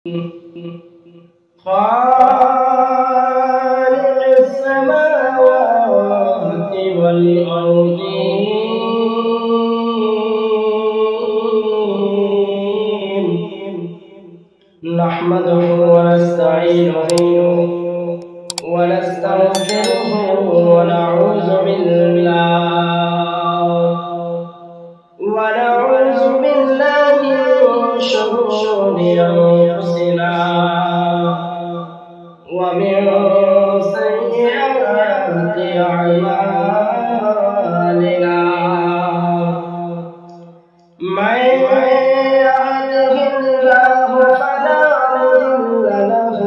خالق السماوات والأرض نحمده ونستعينه ونستغفره ونعوذ بالله من شرور أنفسنا ومن سيئات أعمالنا من يهده الله فلا مضل له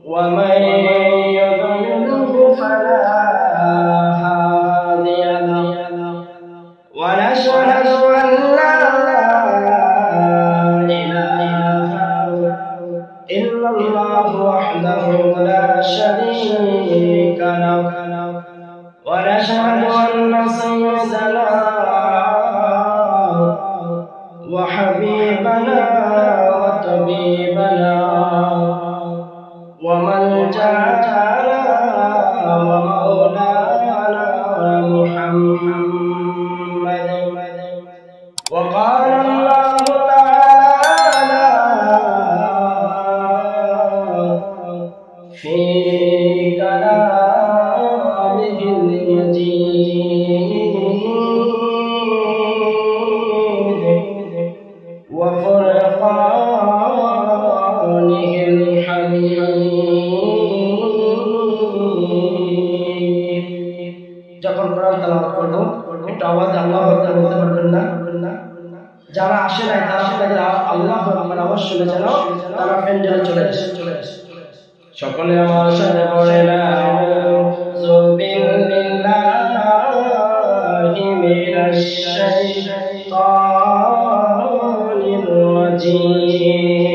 ومن يضلله فلا هادي له ونشهد أن لا إله إلا الله وحده لا شريك له ونشهد أن سيدنا وحبيبنا وطبيبنا وملجأنا ومولانا محمد وقال الله تعالى في كلامه المجيد وفرقانه الحميد যখন কোরআন তেলাওয়াত করব একটু আওয়াজে আল্লাহু আকবার বলতে পারবেন না যারা আসে না তারা আল্লাহু আকবার আওয়াজ শুনে যেন তারা প্যান্ডেলে চলে আসে সকলে আমার সাথে পড়ে না বিল্লাহি মিনাশ শাইতানির রাজীম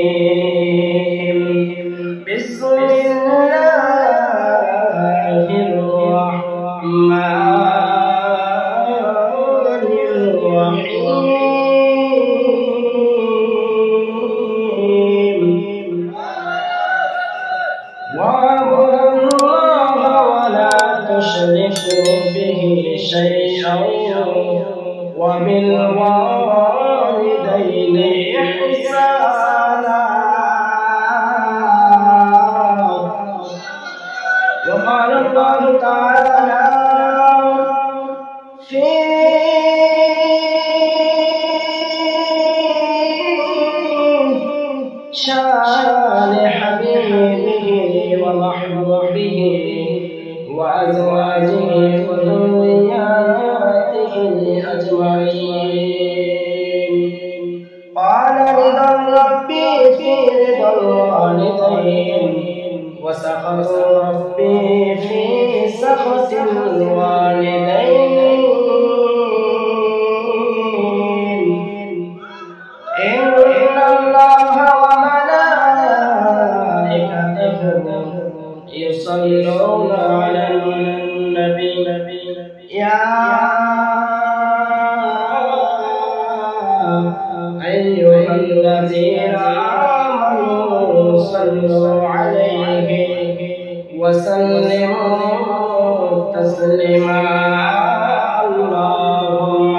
বিসমিল্লাহির রাহমানির রহিম واعبدوا الله ولا تشركوا به شيئا وبالوالدين إحسانا وقال الله تعالى في شان حبيبه ومحبوبه وأزواجه وذرياته أجمعين قال رضا ربي في رضا الوالدين وسخط ربي في سخط الوالدين إن الله وملائكته يصلون على النبي يا أيها الذين آمنوا صلوا عليه وسلموا تسليما اللهم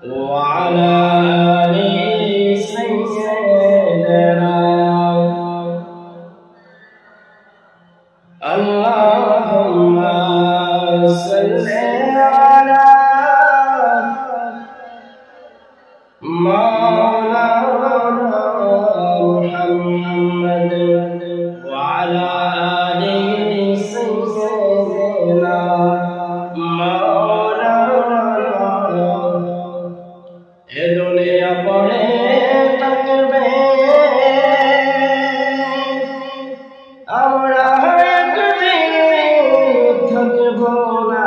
وعلى آل سيدنا اللهم صل على مولانا محمد وعلى آل سيدنا দুনিয়া পড়ে থাকবে আমরা একদিন থাকব না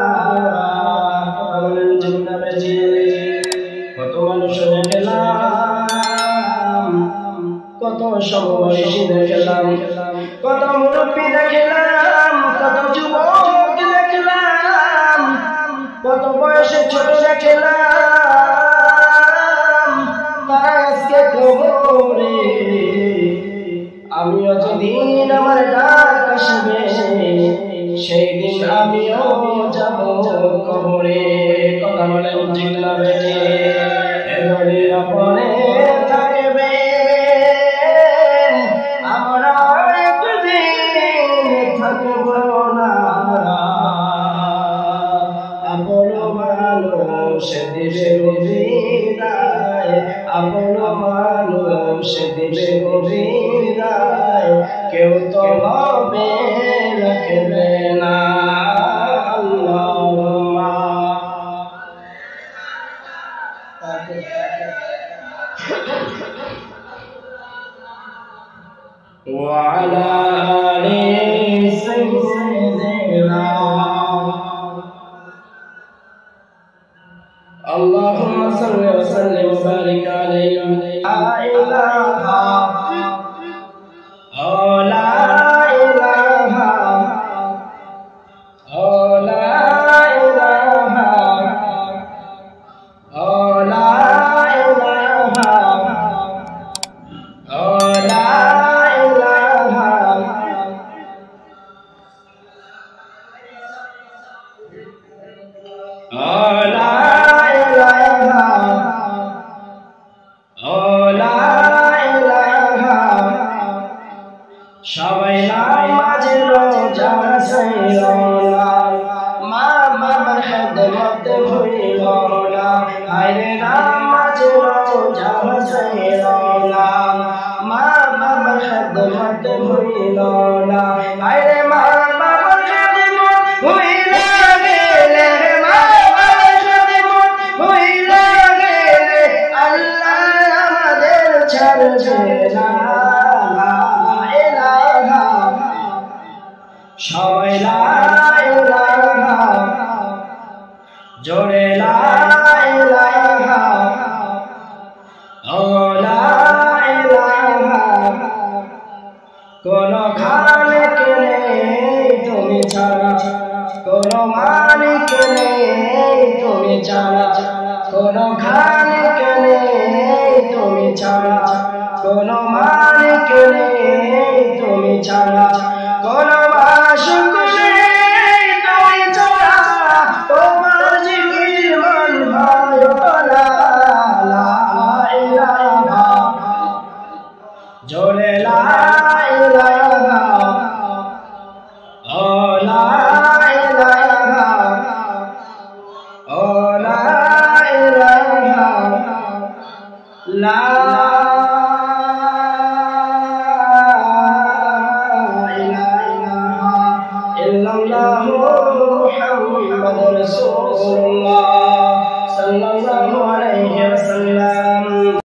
কত বয়সে ছোট দেখলাম তারা আজকে কবরে। আমিও যেদিন আমার ডাক আসবে সেই দিন আমিও যাব কবরে। কথা বলেন ঠিক না বেঠে? এবারে আপনে থাকবে আমরা একদিন থাকব না। আপন মানুষ দেবে বিদায়, আপন মানুষ দেবে বিদায়, কেউ তো হবে রাখবে না। আল্লাহুম্মা وعلى آل سيدنا اللهم صل وسلم وبارك عليه. لا إله لا إله لا إله لا সবাই নামাজে রোজা ছাইলো না, মা বাবার খেদমত ভুলিলো না। আরে নামাজে রোজা ছাইলো না, মা বাবার খেদমত ভুলিলো না। আরে মা বাবার খেদমত ভুইলা গেলে, মা বাবার খেদমত ভুইলা গেলে আল্লাহ আমাদের ছাড়বে না। সবাই লা ইলাহা জোরে লা ইলাহা ও লা ইলাহা। কোন খালিক নেই তুমি ছাড়া, কোন মালিক নেই তুমি ছাড়া, কোন খালিক নেই তুমি ছাড়া, কোন মালিক নেই তুমি ছাড়া, কোন মাশুক নেই তুমি ছাড়া, তোমার জিকির মান ভালো না। লা ইলাহা জোরে লা ইলাহা ও লা ইলাহা ও লা ইলাহা লা محمد رسول الله صلى الله عليه